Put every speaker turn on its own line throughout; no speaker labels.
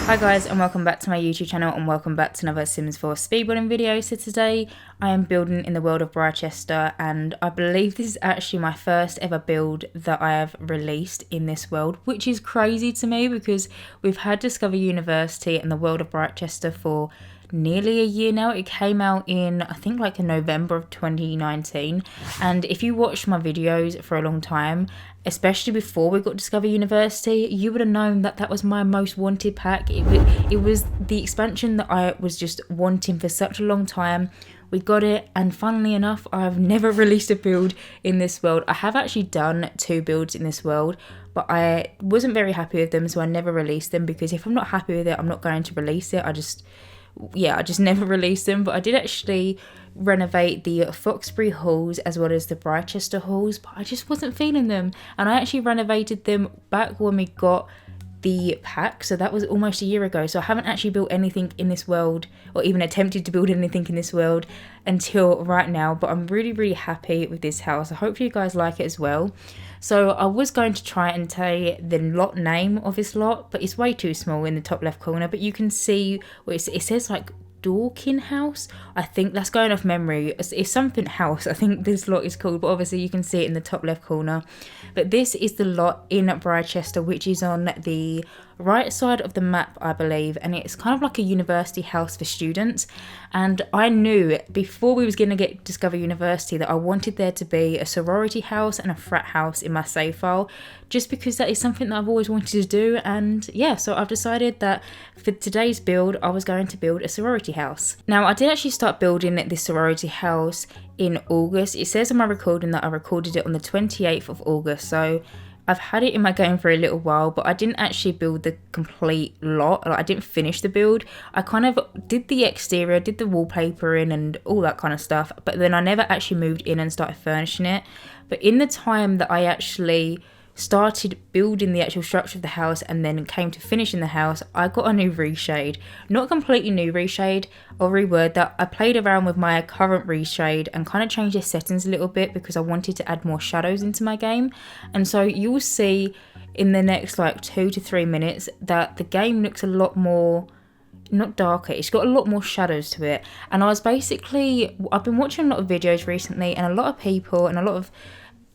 Hi guys, and welcome back to my YouTube channel, and welcome back to another Sims 4 speedbuilding video. So today I am building in the world of Britechester, and I believe this is actually my first ever build that I have released in this world, which is crazy to me because we've had Discover University and the world of Britechester for nearly a year now. It came out in, I think, like in November of 2019, and if you watched my videos for a long time, especially before we got Discover University, you would have known that that was my most wanted pack. It was the expansion that I was just wanting for such a long time. We got it, and funnily enough, I've never released a build in this world. I have actually done 2 builds in this world, but I wasn't very happy with them, so I never released them, because if I'm not happy with it, I'm not going to release it. I just never released them. But I did actually renovate the Foxbury halls as well as the Britechester halls, but I just wasn't feeling them, and I actually renovated them back when we got the pack, so that was almost a year ago. So I haven't actually built anything in this world, or even attempted to build anything in this world until right now, but I'm really happy with this house. I hope you guys like it as well. So I was going to try and say the lot name of this lot, but it's way too small in the top left corner, but you can see it says like Dorkin House. I think that's going off memory. It's something house, I think this lot is called, but obviously you can see it in the top left corner. But this is the lot in Britechester, which is on the right side of the map, I believe, and it's kind of like a university house for students. And I knew before we was going to get Discover University that I wanted there to be a sorority house and a frat house in my save file, just because that is something that I've always wanted to do. And yeah, so I've decided that for today's build I was going to build a sorority house. Now I did actually start building this sorority house in August. It says on my recording that I recorded it on the 28th of August, so I've had it in my game for a little while, but I didn't actually build the complete lot. Like, I didn't finish the build. I kind of did the exterior, did the wallpapering and all that kind of stuff, but then I never actually moved in and started furnishing it. But in the time that I actually started building the actual structure of the house and then came to finishing the house, I got a new reshade. Not completely new reshade, I'll reword that. I played around with my current reshade and kind of changed the settings a little bit because I wanted to add more shadows into my game. And so you'll see in the next like 2 to 3 minutes that the game looks a lot more, not darker, it's got a lot more shadows to it. And I've been watching a lot of videos recently, and a lot of people and a lot of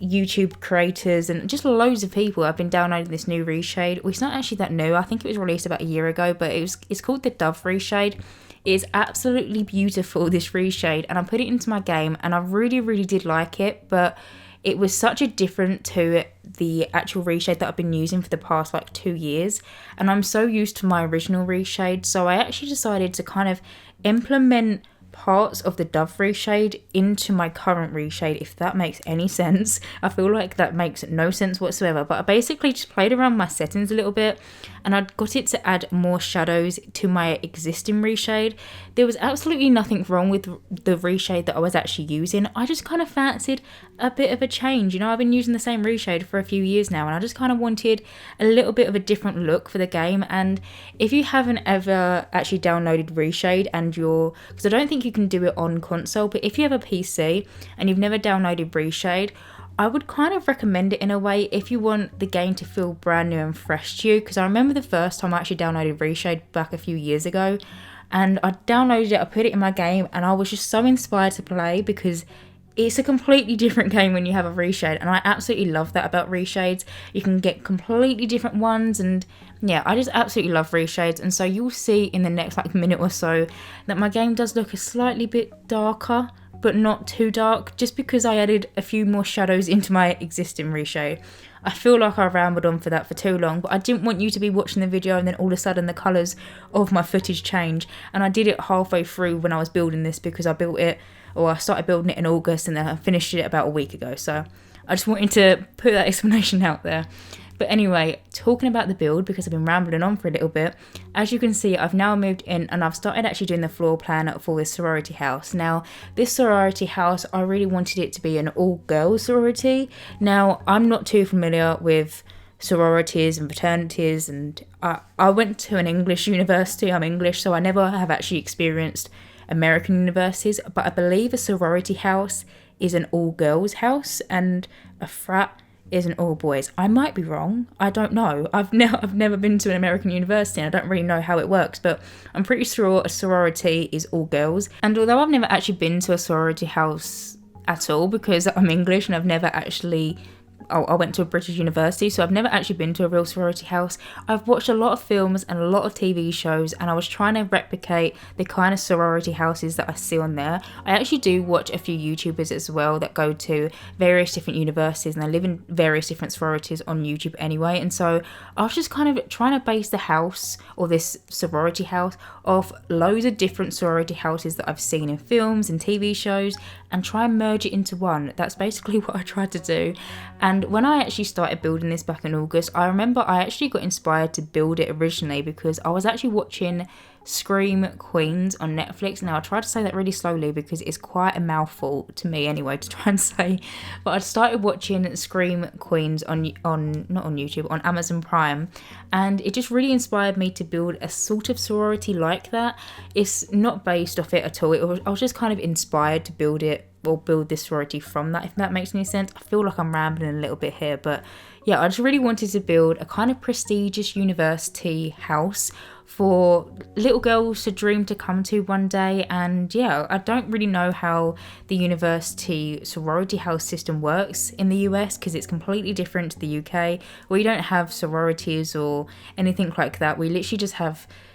YouTube creators and just loads of people have been downloading this new reshade. Well, it's not actually that new. I think it was released about a year ago, but it's called the Dove reshade. It is absolutely beautiful, this reshade, and I put it into my game and I really did like it, but it was such a different to the actual reshade that I've been using for the past like 2 years, and I'm so used to my original reshade. So I actually decided to kind of implement parts of the Dove reshade into my current reshade, if that makes any sense. I feel like that makes no sense whatsoever, but I basically just played around my settings a little bit and I got it to add more shadows to my existing reshade. There was absolutely nothing wrong with the reshade that I was actually using. I just kind of fancied a bit of a change. You know, I've been using the same reshade for a few years now, and I just kind of wanted a little bit of a different look for the game. And if you haven't ever actually downloaded reshade and because I don't think you can do it on console, but if you have a PC and you've never downloaded reshade, I would kind of recommend it in a way if you want the game to feel brand new and fresh to you, because I remember the first time I actually downloaded reshade back a few years ago, and I downloaded it, I put it in my game, and I was just so inspired to play because it's a completely different game when you have a reshade, and I absolutely love that about reshades. You can get completely different ones, and yeah, I just absolutely love reshades. And so you'll see in the next like minute or so that my game does look a slightly bit darker, but not too dark, just because I added a few more shadows into my existing reshade. I feel like I rambled on for that for too long, but I didn't want you to be watching the video and then all of a sudden the colours of my footage change. And I did it halfway through when I was building this, because I started building it in August and then I finished it about a week ago. So I just wanted to put that explanation out there. But anyway, talking about the build, because I've been rambling on for a little bit, as you can see, I've now moved in and I've started actually doing the floor plan for this sorority house. Now, this sorority house, I really wanted it to be an all-girls sorority. Now, I'm not too familiar with sororities and fraternities, and I went to an English university. I'm English, so I never have actually experienced American universities, but I believe a sorority house is an all-girls house, and a frat isn't all boys. I might be wrong. I don't know. I've never been to an American university and I don't really know how it works, but I'm pretty sure a sorority is all girls. And although I've never actually been to a sorority house at all because I'm English and I've never actually I went to a British university, so I've never actually been to a real sorority house. I've watched a lot of films and a lot of TV shows, and I was trying to replicate the kind of sorority houses that I see on there. I actually do watch a few YouTubers as well that go to various different universities, and they live in various different sororities on YouTube anyway. And so I was just kind of trying to base the house, or this sorority house, off loads of different sorority houses that I've seen in films and TV shows, and try and merge it into one. That's basically what I tried to do. And when I actually started building this back in August, I remember I actually got inspired to build it originally because I was actually watching Scream Queens on Netflix. Now I try to say that really slowly because it's quite a mouthful to me anyway to try and say, but I started watching Scream Queens on not on YouTube, on Amazon Prime, and it just really inspired me to build a sort of sorority like that. It's not based off it at all. I was just kind of inspired to build it, or build this sorority from that, if that makes any sense. I feel like I'm rambling a little bit here, but yeah, I just really wanted to build a kind of prestigious university house for little girls to dream to come to one day. And yeah, I don't really know how the university sorority house system works in the US because it's completely different to the UK. We don't have sororities or anything like that. We literally just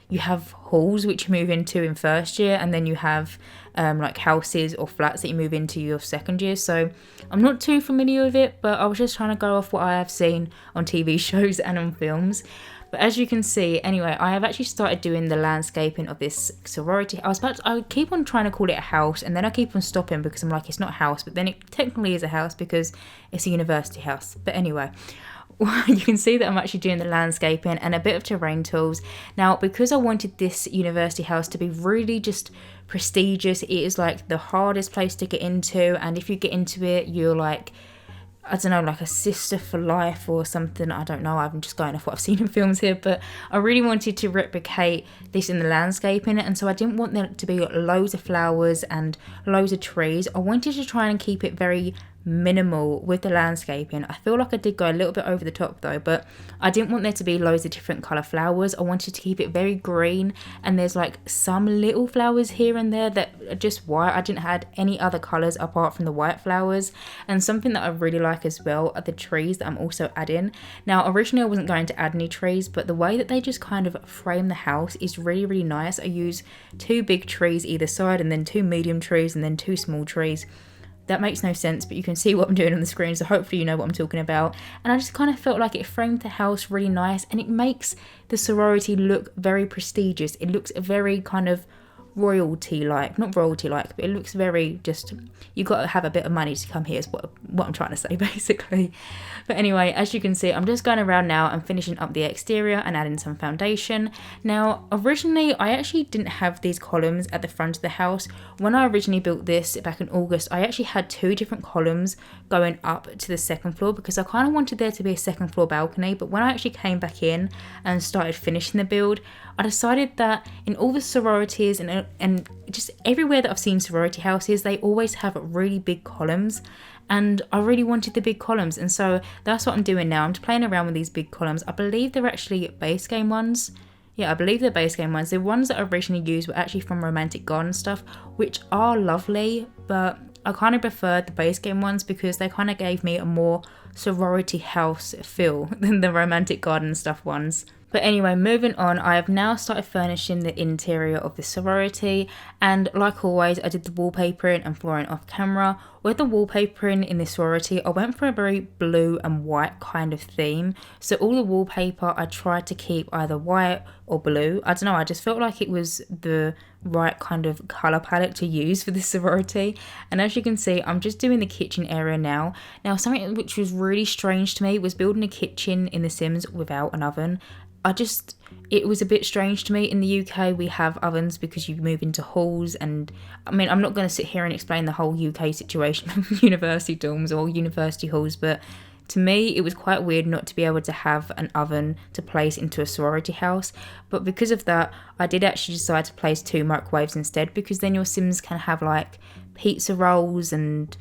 you have halls which you move into in first year, and then you have like houses or flats that you move into your second year. So I'm not too familiar with it, but I was just trying to go off what I have seen on TV shows and on films. But as you can see, anyway, I have actually started doing the landscaping of this sorority. I keep on trying to call it a house, and then I keep on stopping because I'm like, it's not a house, but then it technically is a house because it's a university house. But anyway, you can see that I'm actually doing the landscaping and a bit of terrain tools. Now, because I wanted this university house to be really just prestigious, it is like the hardest place to get into, and if you get into it, you're like, I don't know, like a sister for life or something. I don't know, I'm just going off what I've seen in films here, but I really wanted to replicate this in the landscaping, and so I didn't want there to be loads of flowers and loads of trees. I wanted to try and keep it very minimal with the landscaping. I feel like I did go a little bit over the top though, but I didn't want there to be loads of different colour flowers. I wanted to keep it very green, and there's like some little flowers here and there that are just white. I didn't add any other colours apart from the white flowers. And something that I really like as well are the trees that I'm also adding. Now originally I wasn't going to add any trees, but the way that they just kind of frame the house is really, really nice. I use 2 big trees either side, and then 2 medium trees, and then 2 small trees. That makes no sense, but you can see what I'm doing on the screen, so hopefully you know what I'm talking about. And I just kind of felt like it framed the house really nice, and it makes the sorority look very prestigious. It looks very kind of royalty-like, not royalty-like, but it looks very just, you got to have a bit of money to come here is what I'm trying to say basically. But anyway, as you can see, I'm just going around now and finishing up the exterior and adding some foundation. Now originally I actually didn't have these columns at the front of the house. When I originally built this back in August, I actually had 2 different columns going up to the second floor because I kind of wanted there to be a second floor balcony. But when I actually came back in and started finishing the build, I decided that in all the sororities and just everywhere that I've seen sorority houses, they always have really big columns, and I really wanted the big columns, and so that's what I'm doing now. I'm just playing around with these big columns. I believe they're actually base game ones. Yeah, I believe they're base game ones. The ones that I originally used were actually from Romantic Garden Stuff, which are lovely, but I kind of preferred the base game ones because they kind of gave me a more sorority house feel than the Romantic Garden Stuff ones. But anyway, moving on, I have now started furnishing the interior of the sorority, and like always, I did the wallpapering and flooring off camera. With the wallpapering in this sorority, I went for a very blue and white kind of theme. So all the wallpaper I tried to keep either white or blue. I don't know, I just felt like it was the right kind of colour palette to use for this sorority. And as you can see, I'm just doing the kitchen area now. Now something which was really strange to me was building a kitchen in The Sims without an oven. It was a bit strange to me. In the UK we have ovens because you move into halls, and I mean, I'm not going to sit here and explain the whole UK situation of university dorms or university halls, but to me it was quite weird not to be able to have an oven to place into a sorority house. But because of that, I did actually decide to place 2 microwaves instead, because then your Sims can have like pizza rolls and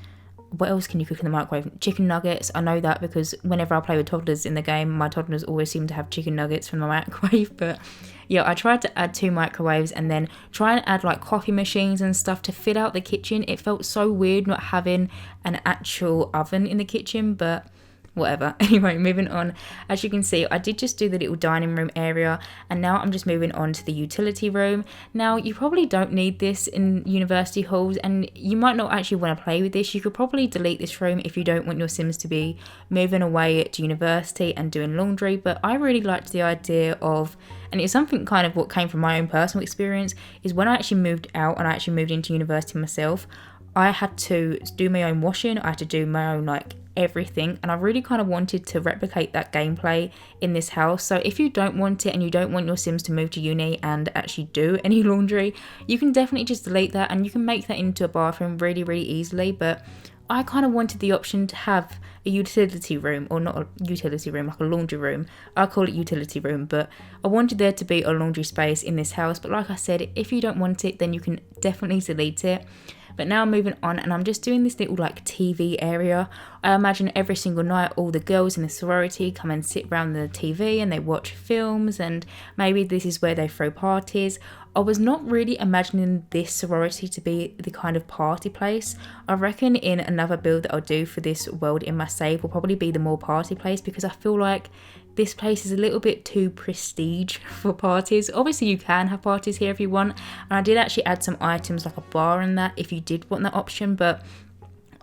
what else can you cook in the microwave? Chicken nuggets. I know that because whenever I play with toddlers in the game, my toddlers always seem to have chicken nuggets from the microwave. But yeah, I tried to add 2 microwaves and then try and add like coffee machines and stuff to fit out the kitchen. It felt so weird not having an actual oven in the kitchen, but whatever. Anyway, moving on. As you can see, I did just do the little dining room area, and now I'm just moving on to the utility room. Now, you probably don't need this in university halls, and you might not actually want to play with this. You could probably delete this room if you don't want your Sims to be moving away to university and doing laundry, but I really liked the idea of, and it's something kind of what came from my own personal experience, is when I actually moved out and I actually moved into university myself, I had to do my own washing, I had to do my own like everything, and I really kind of wanted to replicate that gameplay in this house. So if you don't want it and you don't want your Sims to move to uni and actually do any laundry, you can definitely just delete that and you can make that into a bathroom really easily. But I kind of wanted the option to have a utility room, or not a utility room, like a laundry room. I call it utility room, but I wanted there to be a laundry space in this house. But like I said, if you don't want it, then you can definitely delete it. But now moving on, and I'm just doing this little like TV area. I imagine every single night all the girls in the sorority come and sit around the TV and they watch films, and maybe this is where they throw parties. I was not really imagining this sorority to be the kind of party place. I reckon in another build that I'll do for this world in my save will probably be the more party place, because I feel like this place is a little bit too prestige for parties. Obviously you can have parties here if you want, and I did actually add some items like a bar and that if you did want that option, but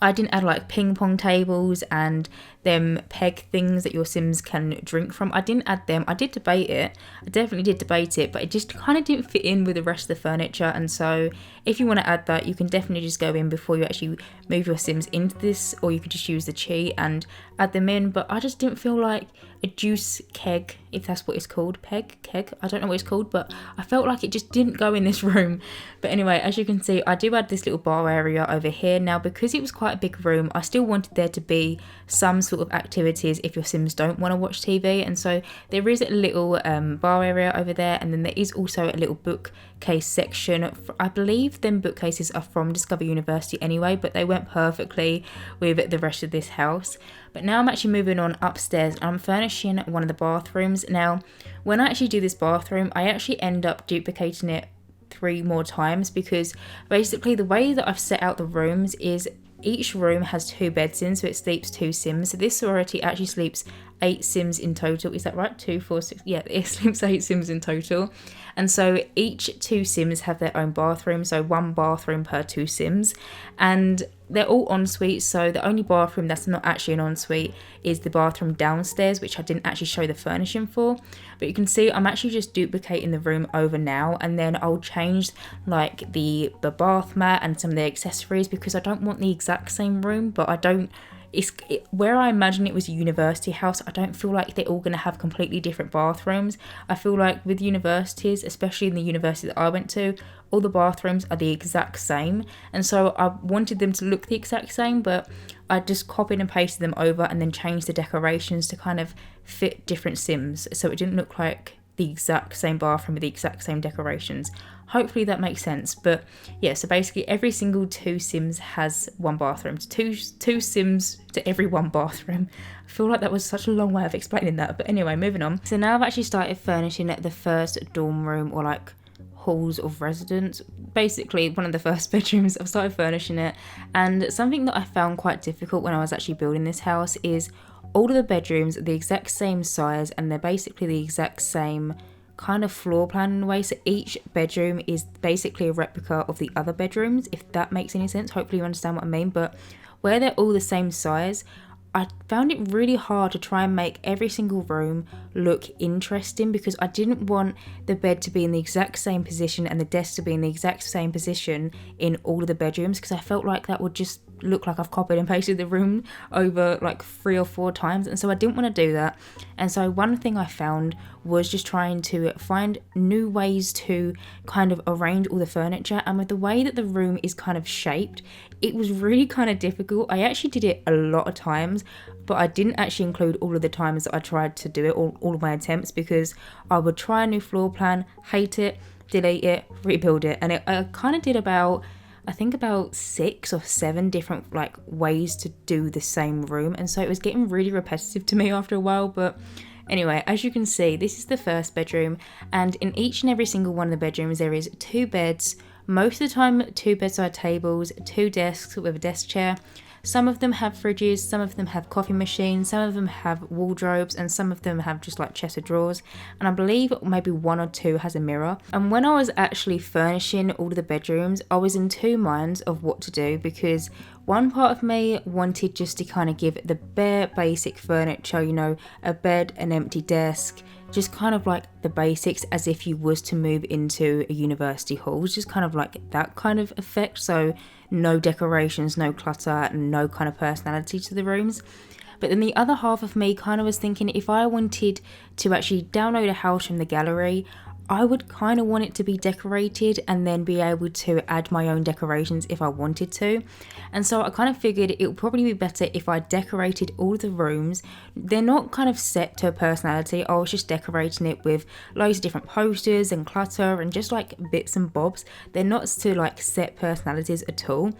I didn't add like ping pong tables and them peg things that your Sims can drink from. I didn't add them. I did debate it. I definitely did debate it, but it just kind of didn't fit in with the rest of the furniture. And so if you want to add that, you can definitely just go in before you actually move your Sims into this, or you could just use the chi and add them in. But I just didn't feel like a juice keg, if that's what it's called, keg, I don't know what it's called, but I felt like it just didn't go in this room. But anyway, as you can see, I do add this little bar area over here. Now, because it was quite a big room, I still wanted there to be some sort of activities if your Sims don't want to watch TV, and so there is a little bar area over there, and then there is also a little bookcase section. I believe them bookcases are from Discover University anyway, but they went perfectly with the rest of this house. But now I'm actually moving on upstairs. I'm furnishing one of the bathrooms. Now, when I actually do this bathroom, I actually end up duplicating it 3 more times, because basically the way that I've set out the rooms is each room has 2 beds in, so it sleeps 2 Sims. So this sorority actually sleeps 8 Sims in total. Is that right? 2, 4, 6. Yeah, it sleeps 8 Sims in total. And so each 2 Sims have their own bathroom, so 1 bathroom per 2 Sims. And they're all ensuite, so the only bathroom that's not actually an ensuite is the bathroom downstairs, which I didn't actually show the furnishing for. But you can see I'm actually just duplicating the room over now, and then I'll change like the bath mat and some of the accessories, because I don't want the exact same room, but I don't, where I imagine it was a university house, I don't feel like they're all going to have completely different bathrooms. I feel like with universities, especially in the university that I went to, all the bathrooms are the exact same, and so I wanted them to look the exact same, but I just copied and pasted them over and then changed the decorations to kind of fit different Sims, so it didn't look like the exact same bathroom with the exact same decorations. Hopefully that makes sense. But yeah, so basically every single 2 Sims has 1 bathroom. Two Sims to every 1 bathroom. I feel like that was such a long way of explaining that, but anyway, moving on. So now I've actually started furnishing the first dorm room, or like halls of residence, basically one of the first bedrooms. I've started furnishing it, and something that I found quite difficult when I was actually building this house is all of the bedrooms are the exact same size, and they're basically the exact same kind of floor plan in a way, so each bedroom is basically a replica of the other bedrooms, if that makes any sense. Hopefully you understand what I mean. But where they're all the same size, I found it really hard to try and make every single room look interesting, because I didn't want the bed to be in the exact same position and the desk to be in the exact same position in all of the bedrooms, because I felt like that would just look like I've copied and pasted the room over like 3 or 4 times, and so I didn't want to do that. And so one thing I found was just trying to find new ways to kind of arrange all the furniture, and with the way that the room is kind of shaped, it was really kind of difficult. I actually did it a lot of times, but I didn't actually include all of the times that I tried to do it, all of my attempts, because I would try a new floor plan, hate it, delete it, rebuild it, and I kind of did about, I think about 6 or 7 different like ways to do the same room, and so it was getting really repetitive to me after a while. But anyway, as you can see, this is the first bedroom, and in each and every single one of the bedrooms there is 2 beds, most of the time 2 bedside tables, 2 desks with a desk chair. Some of them have fridges, some of them have coffee machines, some of them have wardrobes, and some of them have just like chest of drawers, and I believe maybe 1 or 2 has a mirror. And when I was actually furnishing all of the bedrooms, I was in 2 minds of what to do, because one part of me wanted just to kind of give the bare basic furniture, you know, a bed, an empty desk, just kind of like the basics as if you was to move into a university hall, just kind of like that kind of effect. So no decorations, no clutter, and no kind of personality to the rooms. But then the other half of me kind of was thinking, if I wanted to actually download a house from the gallery, I would kind of want it to be decorated and then be able to add my own decorations if I wanted to. And so I kind of figured it would probably be better if I decorated all the rooms. They're not kind of set to a personality. I was just decorating it with loads of different posters and clutter and just like bits and bobs. They're not to like set personalities at all.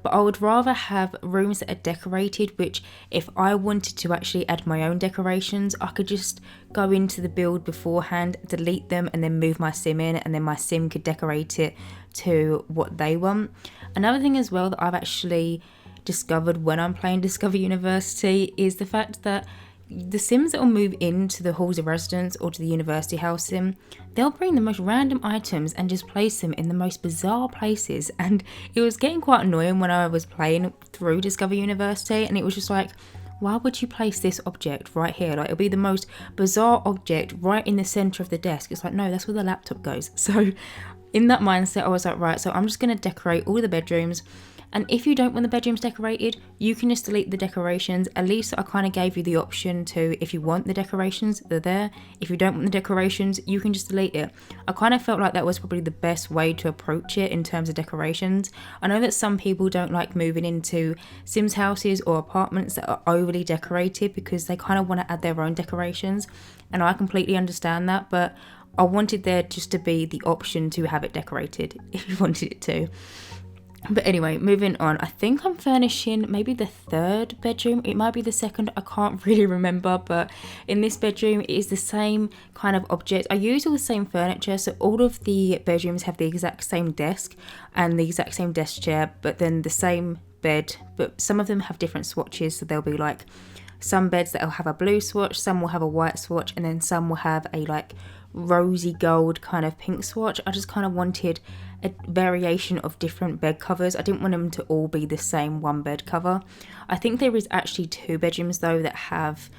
But I would rather have rooms that are decorated, which if I wanted to actually add my own decorations, I could just go into the build beforehand, delete them, and then move my sim in, and then my sim could decorate it to what they want. Another thing as well that I've actually discovered when I'm playing Discover University is the fact that the sims that will move into the halls of residence or to the university house sim, they'll bring the most random items and just place them in the most bizarre places. And it was getting quite annoying when I was playing through Discover University, and it was just like, why would you place this object right here? Like, it'll be the most bizarre object right in the center of the desk. It's like, no, that's where the laptop goes. So in that mindset, I was like, right, so I'm just going to decorate all the bedrooms. And if you don't want the bedrooms decorated, you can just delete the decorations. At least I kind of gave you the option to, if you want the decorations, they're there. If you don't want the decorations, you can just delete it. I kind of felt like that was probably the best way to approach it in terms of decorations. I know that some people don't like moving into Sims houses or apartments that are overly decorated because they kind of want to add their own decorations. And I completely understand that, but I wanted there just to be the option to have it decorated if you wanted it to. But anyway, moving on, I think I'm furnishing maybe the 3rd bedroom. It might be the 2nd, I can't really remember. But in this bedroom, it is the same kind of object. I use all the same furniture, so all of the bedrooms have the exact same desk and the exact same desk chair, but then the same bed. But some of them have different swatches, so there'll be like some beds that will have a blue swatch, some will have a white swatch, and then some will have a like rosy gold kind of pink swatch. I just kind of wanted a variation of different bed covers. I didn't want them to all be the same one bed cover. I think there is actually 2 bedrooms though that have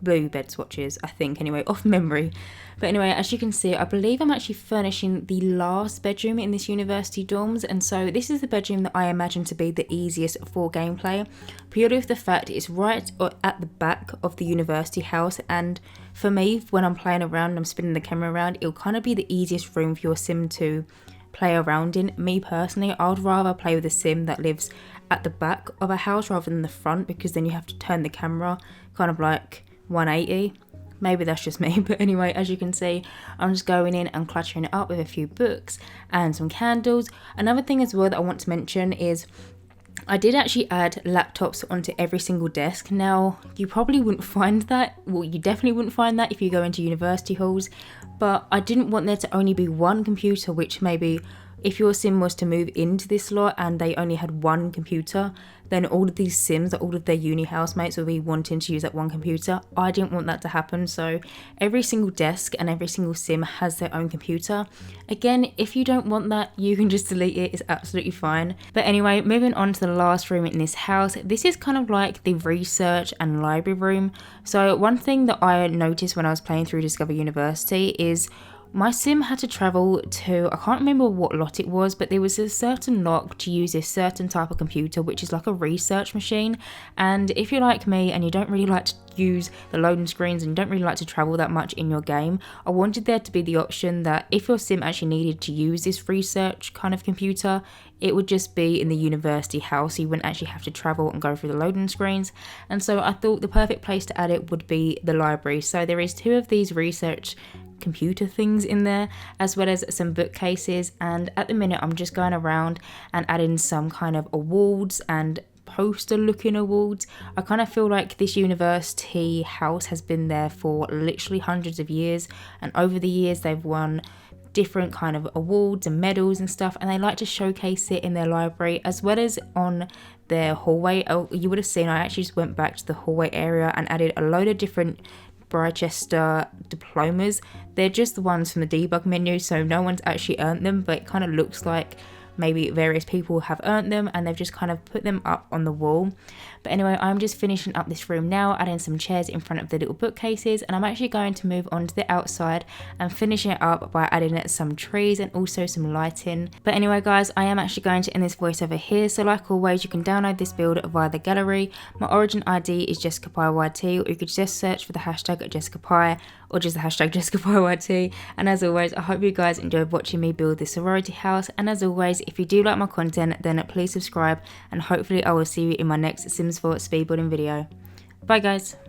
blue bed swatches, I think, anyway, off memory. But anyway, as you can see, I believe I'm actually furnishing the last bedroom in this university dorms, and so this is the bedroom that I imagine to be the easiest for gameplay, purely with the fact it's right at the back of the university house. And for me, when I'm playing around and I'm spinning the camera around, it'll kind of be the easiest room for your sim to play around in. Me personally, I'd rather play with a sim that lives at the back of a house rather than the front, because then you have to turn the camera kind of like 180. Maybe that's just me, but anyway, as you can see, I'm just going in and cluttering it up with a few books and some candles. Another thing as well that I want to mention is I did actually add laptops onto every single desk. Now, you probably wouldn't find that, well, you definitely wouldn't find that if you go into university halls, but I didn't want there to only be one computer, which maybe if your sim was to move into this lot and they only had one computer, then all of these sims, all of their uni housemates will be wanting to use that one computer. I didn't want that to happen, so every single desk and every single sim has their own computer. Again, if you don't want that, you can just delete it, it's absolutely fine. But anyway, moving on to the last room in this house, this is kind of like the research and library room. So one thing that I noticed when I was playing through Discover University is my sim had to travel to, I can't remember what lot it was, but there was a certain lot to use this certain type of computer, which is like a research machine. And if you're like me and you don't really like to use the loading screens and you don't really like to travel that much in your game, I wanted there to be the option that if your sim actually needed to use this research kind of computer, it would just be in the university house, so you wouldn't actually have to travel and go through the loading screens. And so I thought the perfect place to add it would be the library. So there is 2 of these research computer things in there, as well as some bookcases. And at the minute I'm just going around and adding some kind of awards and poster looking awards. I kind of feel like this university house has been there for literally hundreds of years, and over the years they've won different kind of awards and medals and stuff, and they like to showcase it in their library as well as on their hallway. Oh, you would have seen I actually just went back to the hallway area and added a load of different Britechester diplomas. They're just the ones from the debug menu, so no one's actually earned them, but it kind of looks like maybe various people have earned them and they've just kind of put them up on the wall. But anyway, I'm just finishing up this room now, adding some chairs in front of the little bookcases, and I'm actually going to move on to the outside and finishing it up by adding some trees and also some lighting. But anyway guys, I am actually going to end this voiceover here, so like always you can download this build via the gallery. My origin ID is JessicapieYT, or you could just search for the hashtag Jessicapie or just the hashtag JessicapieYT. And as always, I hope you guys enjoyed watching me build this sorority house, and as always, if you do like my content then please subscribe, and hopefully I will see you in my next Sims 4 speedbuilding video. Bye guys.